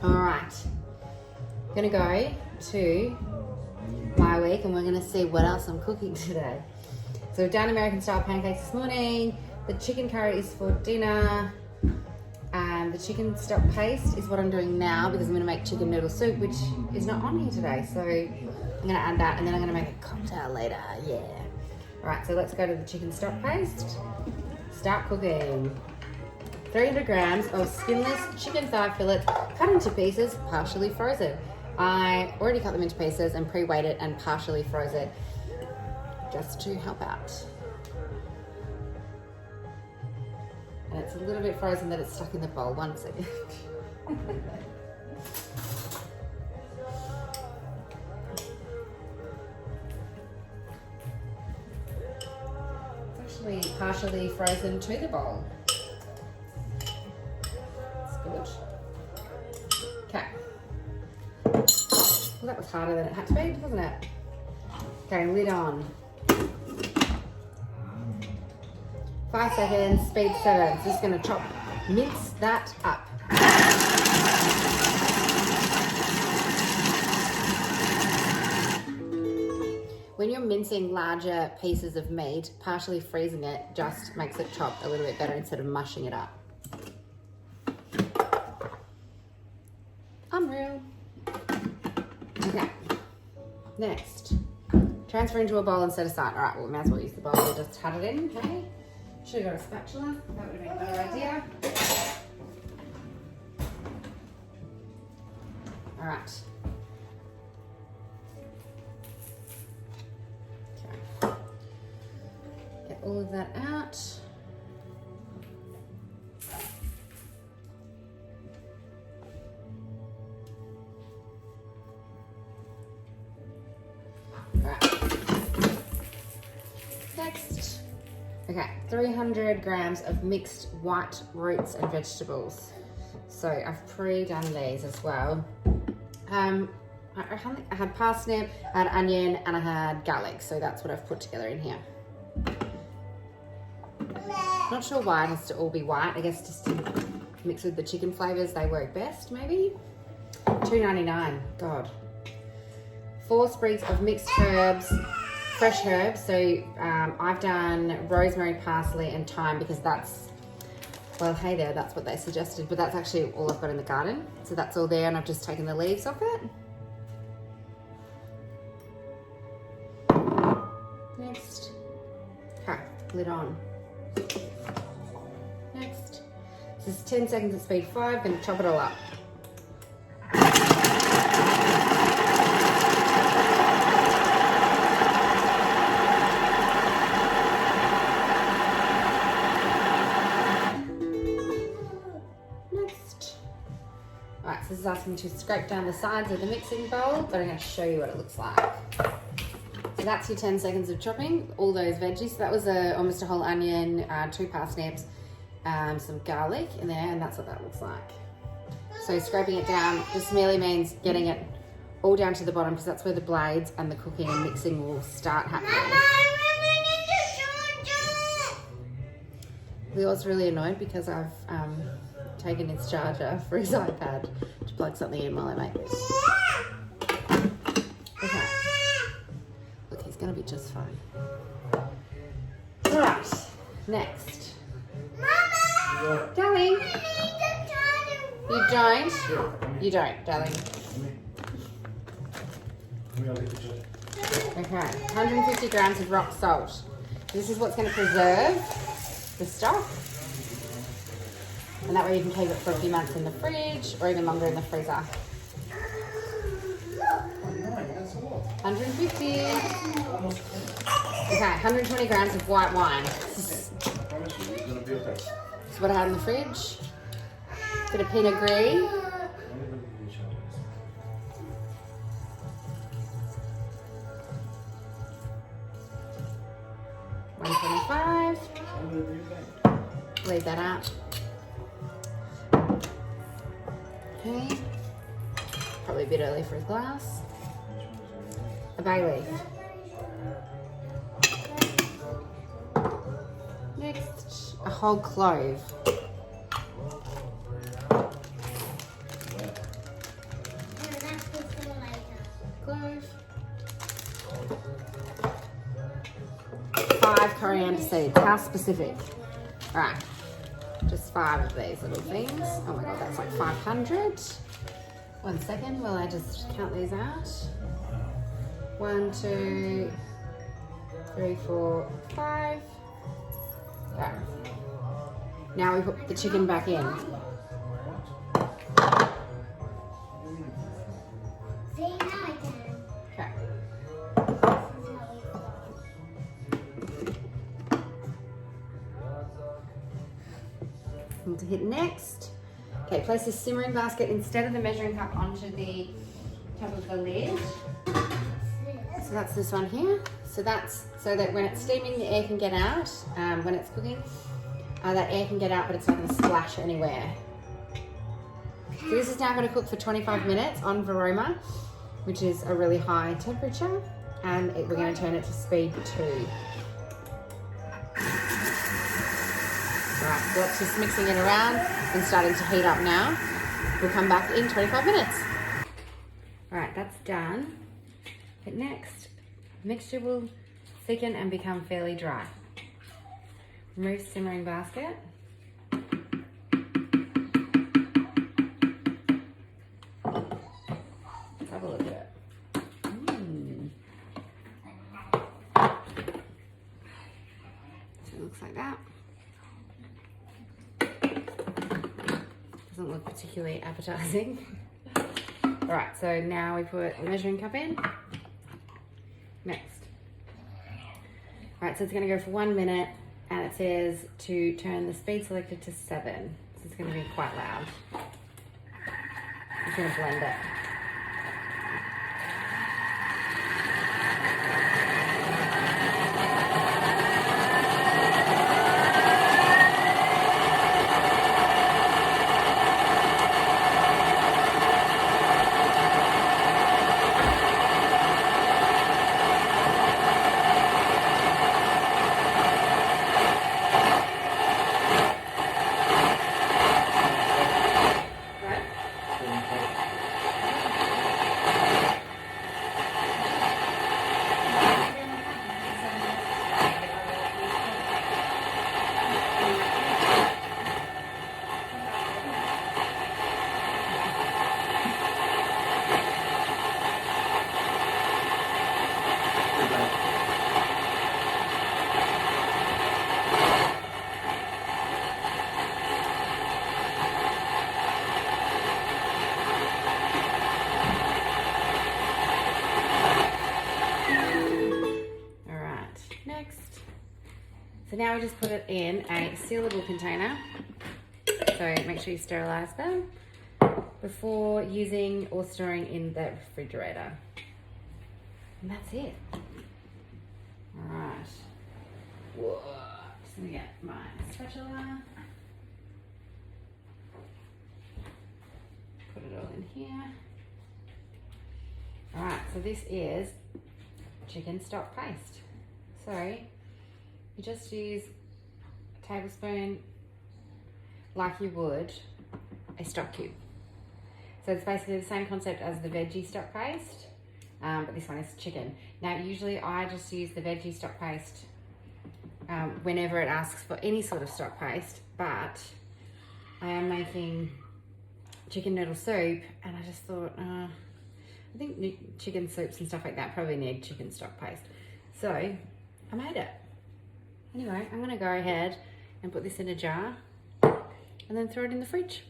All right, I'm gonna go to my week and we're gonna see what else I'm cooking today. So we've done American style pancakes this morning. The chicken curry is for dinner. And the chicken stock paste is what I'm doing now because I'm gonna make chicken noodle soup, which is not on here today. So I'm gonna add that and then I'm gonna make a cocktail later, yeah. All right, so let's go to the chicken stock paste. Start cooking. 300 grams of skinless chicken thigh fillets cut into pieces, partially frozen. I already cut them into pieces and pre-weighed it and partially froze it just to help out. And it's a little bit frozen that it's stuck in the bowl. 1 second. It's actually partially frozen to the bowl. That's good. Okay. Well, that was harder than it had to be, wasn't it? Okay, lid on. 5 seconds, speed 7. So just gonna mince that up. When you're mincing larger pieces of meat, partially freezing it just makes it chop a little bit better instead of mushing it up. Unreal. Okay, next. Transfer into a bowl and set aside. All right, well, we might as well use the bowl. We'll just cut it in, okay? Should have got a spatula. That would have been a better idea. All right. Okay. Get all of that out. All right. Next. Okay, 300 grams of mixed white roots and vegetables. So I've pre-done these as well. I had parsnip, I had onion, and I had garlic. So that's what I've put together in here. Not sure why it has to all be white. I guess just to mix with the chicken flavors, they work best, maybe. $2.99, God. 4 sprigs of mixed herbs. Fresh herbs, so I've done rosemary, parsley, and thyme because that's, well, hey there, that's what they suggested, but that's actually all I've got in the garden. So that's all there, and I've just taken the leaves off it. Next. Okay, lid on. Next. This is 10 seconds at speed 5, gonna chop it all up. This is asking to scrape down the sides of the mixing bowl, but I'm going to show you what it looks like. So that's your 10 seconds of chopping all those veggies. So that was almost a whole onion, 2 parsnips, some garlic in there, and that's what that looks like. So scraping it down just merely means getting it all down to the bottom because that's where the blades and the cooking and mixing will start happening. Leo's really annoyed because I've taken his charger for his iPad to plug something in while I make this. Okay. Look, he's gonna be just fine. All right, next. Mama! Darling? You don't? You don't, darling. Okay, 150 grams of rock salt. This is what's gonna preserve the stock. And that way you can keep it for a few months in the fridge or even longer in the freezer. 150. Okay, 120 grams of white wine. This is what I had in the fridge. Bit of Pinot Gris. $125. Leave that out. Okay. Probably a bit early for a glass. A bay leaf. Next, a whole clove. 5 coriander seeds. How specific? All right, just 5 of these little things. Oh my God, that's like 500. 1 second while I just count these out. 1, 2, 3, 4, 5. There. Now we put the chicken back in. Okay. And to hit next. Okay, place the simmering basket instead of the measuring cup onto the top of the lid. So that's this one here. So that's so that when it's steaming, the air can get out. When it's cooking, that air can get out, but it's not going to splash anywhere. So this is now going to cook for 25 minutes on Varoma, which is a really high temperature, and we're going to turn it to speed 2. Right, so that's just mixing it around and starting to heat up now. We'll come back in 25 minutes. All right, that's done. But next, the mixture will thicken and become fairly dry. Remove simmering basket. Let's have a look at it. So it looks like that. Doesn't look particularly appetizing. All right, so now we put the measuring cup in. Next. All right, so it's gonna go for 1 minute, and it says to turn the speed selector to 7. So it's gonna be quite loud. I'm gonna blend it. So now we just put it in a sealable container. So make sure you sterilize them before using or storing in the refrigerator. And that's it. All right. Whoa. Just gonna get my spatula. Put it all in here. All right, so this is chicken stock paste. So you just use a tablespoon like you would a stock cube. So it's basically the same concept as the veggie stock paste, but this one is chicken. Now, usually I just use the veggie stock paste whenever it asks for any sort of stock paste, but I am making chicken noodle soup, and I just thought, I think chicken soups and stuff like that probably need chicken stock paste. So I made it. Anyway, I'm gonna go ahead and put this in a jar and then throw it in the fridge.